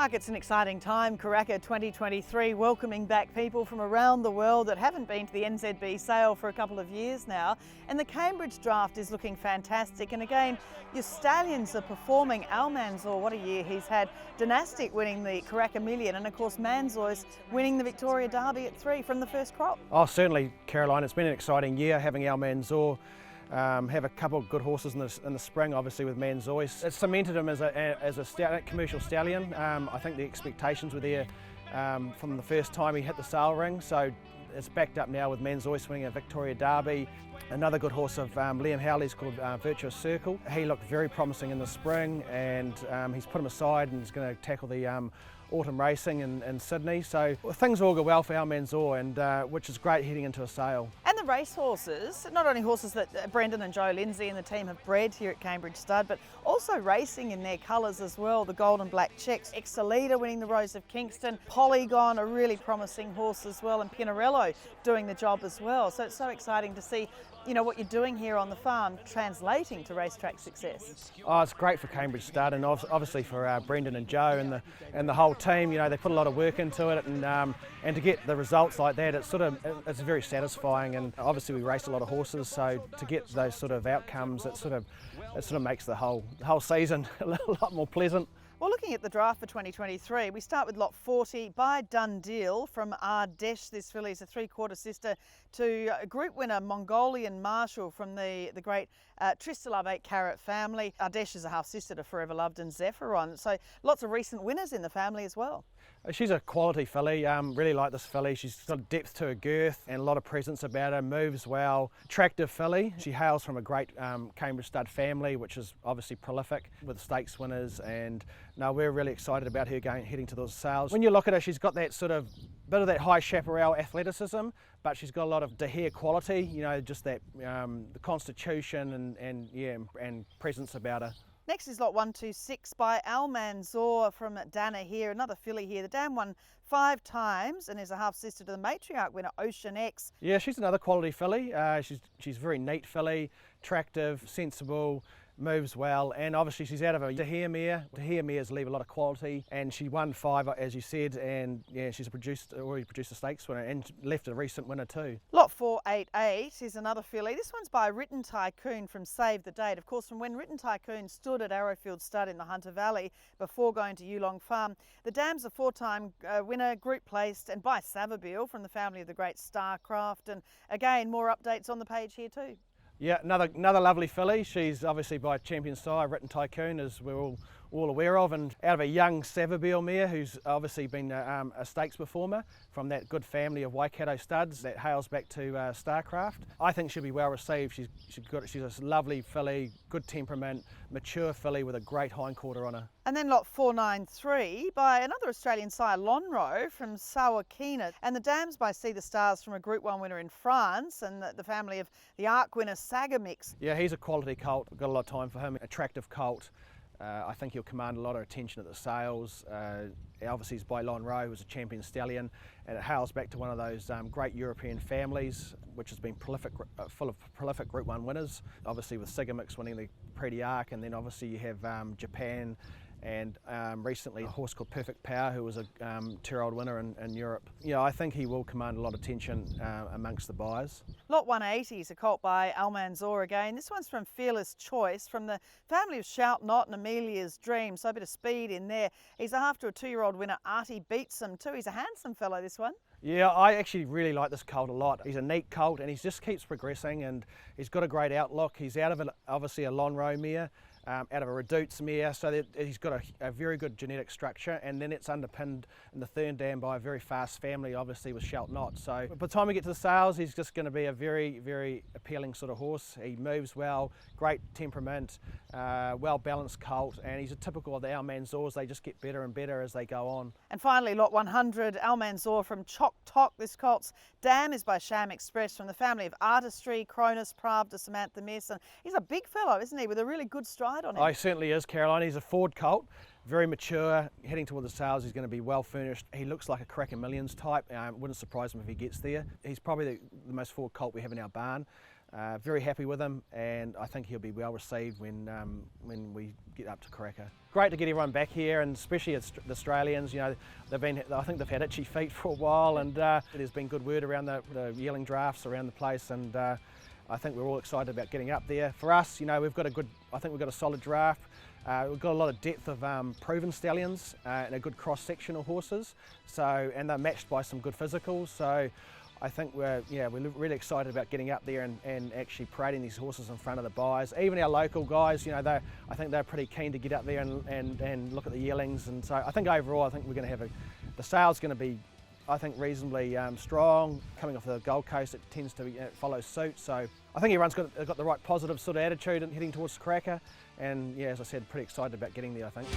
Marc, it's an exciting time, Karaka 2023, welcoming back people from around the world that haven't been to the NZB sale for a couple of years now. And the Cambridge draft is looking fantastic. And again, your stallions are performing. Al Manzoor, what a year he's had. Dynastic winning the Karaka Million, and of course Manzoor's winning the Victoria Derby at 3 from the first crop. Oh, certainly, Caroline. It's been an exciting year having Al Manzoor. Have a couple of good horses in the spring, obviously with Manzoor. It's cemented him as a commercial stallion. I think the expectations were there from the first time he hit the sale ring, so it's backed up now with Manzoor winning a Victoria Derby. Another good horse of Liam Howley's called Virtuous Circle. He looked very promising in the spring, and he's put him aside and he's going to tackle the autumn racing in Sydney. So things all go well for Al Manzoor, and which is great heading into a sale. And the race horses, not only horses that Brendan and Joe Lindsay and the team have bred here at Cambridge Stud, but also racing in their colours as well. The gold and black checks, Excelida winning the Rose of Kingston, Polygon, a really promising horse as well, and Pinarello doing the job as well. So it's so exciting to see, you know, what you're doing here on the farm translating to racetrack success. Oh, it's great for Cambridge Stud, and obviously for Brendan and Joe and the whole team. You know, they put a lot of work into it, and to get the results like that, it's very satisfying. And obviously we race a lot of horses, so to get those sort of outcomes, it sort of makes the whole season a lot more pleasant. Well, looking at the draft for 2023, we start with lot 40 by Done Deal from Ardesh. This filly is a 3/4 sister to group winner Mongolian Marshal from the great Tristalove 8 Carat family. Ardesh is a half sister to Forever Loved and Zephyron, so lots of recent winners in the family as well. She's a quality filly, really like this filly. She's got depth to her girth and a lot of presence about her, moves well. Attractive filly. She hails from a great Cambridge Stud family, which is obviously prolific with stakes winners, and no, we're really excited about her heading to those sales. When you look at her, she's got that sort of bit of that high chaparral athleticism, but she's got a lot of de hair quality, you know, just that the constitution and presence about her. Next is lot 126 by Al Manzoor from Dana here, another filly here. The dam won 5 times and is a half sister to the matriarch winner Ocean X. Yeah, she's another quality filly. She's very neat filly, attractive, sensible, moves well, and obviously she's out of a de hair mare. De hair mares leave a lot of quality, and she won 5, as you said, and yeah, she's already produced a stakes winner and left a recent winner too. Lot 488 is another filly. This one's by Written Tycoon from Save the Date. Of course, from when Written Tycoon stood at Arrowfield Stud in the Hunter Valley before going to Yearling Farm. The dam's a 4-time winner, group placed, and by Savabeel from the family of the great Starcraft. And again, more updates on the page here too. Yeah, another lovely filly. She's obviously by Champion Sire, Written Tycoon, as we're all aware of, and out of a young Savabeel mare who's obviously been a stakes performer from that good family of Waikato studs that hails back to Starcraft. I think she'll be well received. She's a lovely filly, good temperament, mature filly with a great hindquarter on her. And then lot 493 by another Australian sire, Lonro from Sawakina. And the dam's by See the Stars from a Group 1 winner in France, and the family of the Arc winner Sagamix. Yeah, he's a quality colt. I've got a lot of time for him. Attractive colt. I think he'll command a lot of attention at the sales. Obviously he's by Lonro, who's a champion stallion, and it hails back to one of those great European families, which has been full of prolific Group 1 winners. Obviously with Sagamix winning the Prix d'Arc, and then obviously you have Japan, and recently a horse called Perfect Power, who was a 2-year-old winner in Europe. You know, I think he will command a lot of attention amongst the buyers. Lot 180 is a colt by Al Manzoor again. This one's from Fearless Choice from the family of Shout Not and Amelia's Dream, so a bit of speed in there. He's a half to a 2-year-old winner. Artie beats him too. He's a handsome fellow, this one. Yeah, I actually really like this colt a lot. He's a neat colt, and he just keeps progressing, and he's got a great outlook. He's out of obviously a Lonro mare, out of a Redoutes mare, so that he's got a very good genetic structure, and then it's underpinned in the third dam by a very fast family, obviously with Shout Not. So by the time we get to the sales, he's just going to be a very, very appealing sort of horse. He moves well, great temperament, well balanced colt, and he's a typical of the Al Manzoors. They just get better and better as they go on. And finally, lot 100, Al Manzoor from Chok Tok. This colt's dam is by Sham Express from the family of Artistry, Cronus, Pravda, Samantha Mason. He's a big fellow, isn't he, with a really good stride on him. Oh, he certainly is, Caroline. He's a Ford colt, very mature, heading toward the sales. He's going to be well furnished. He looks like a Karaka Millions type. Wouldn't surprise him if he gets there. He's probably the most Ford colt we have in our barn. Very happy with him, and I think he'll be well received when we get up to Karaka. Great to get everyone back here, and especially the Australians. You know, I think they've had itchy feet for a while, and there's been good word around the yearling drafts around the place, and I think we're all excited about getting up there. For us, you know, I think we've got a solid draft. We've got a lot of depth of proven stallions and a good cross section of horses. And they're matched by some good physicals. So I think we're really excited about getting up there and actually parading these horses in front of the buyers. Even our local guys, you know, I think they're pretty keen to get up there and look at the yearlings. And so I think overall, I think we're going to have the sale's going to be, I think, reasonably strong. Coming off the Gold Coast, it tends to follow suit. So I think everyone's got the right positive sort of attitude and heading towards Karaka. And yeah, as I said, pretty excited about getting there, I think.